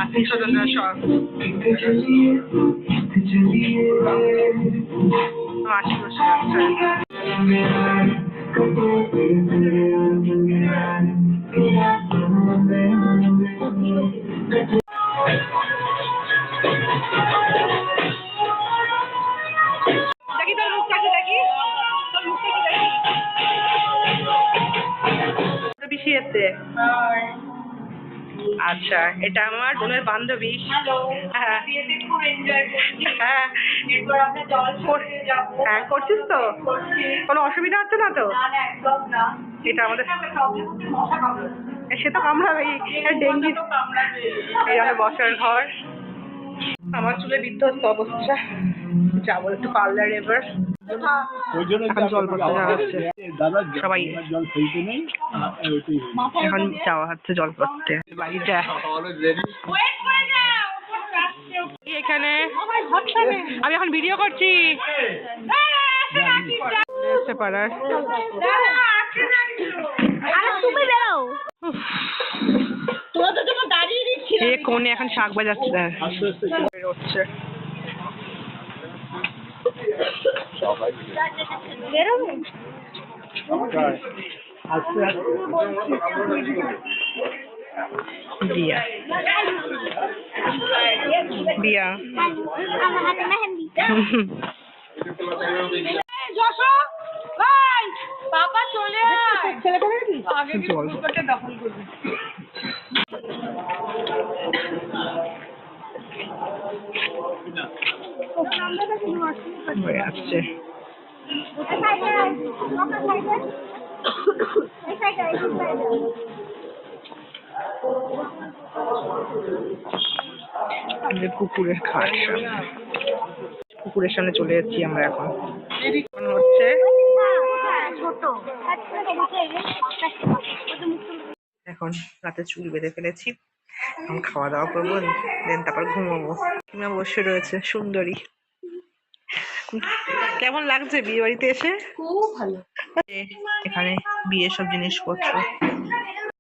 আত্মীয় স্বজনরা সব মাসি বসে আছে। দেখি তোর মুখ কাছে, দেখি তোর মুখ কাছে দেখি। বেশি এতে আচ্ছা, এটা আমার বোনের বান্ধবী। হ্যাঁ হ্যাঁ, করছিস তো? কোনো অসুবিধা হচ্ছে না তো? এটা আমাদের সে তো কামড়াবেই, ডেঙ্গি। এই আমাদের বসার ঘর। আমার চুলে বিধ্বস্ত অবস্থা, যাবো একটু পার্লার এবার। এখন জল পড়তে যাওয়া হচ্ছে সবাই, এখন যাওয়া হচ্ছে জল পড়তে বাড়িটা। এখানে আমি এখন ভিডিও করছি পাড়ার। কোনে এখন শাক বাজাচ্ছে বেরোচ্ছে। দিয়া দিয়া পাপা চলে দখল করবে। আসছে কুকুরের খাট, কুকুরের সামনে চলে যাচ্ছি আমরা। এখন হচ্ছে এখন রাতে চুল বেঁধে ফেলেছি, এখন খাওয়া দাওয়া করবো, দেন তারপর ঘুমাবো। কিমা বসে রয়েছে সুন্দরী। কেমন লাগছে বিয়ে বাড়িতে এসে? খুব ভালো। এখানে বিয়ের সব জিনিসপত্র।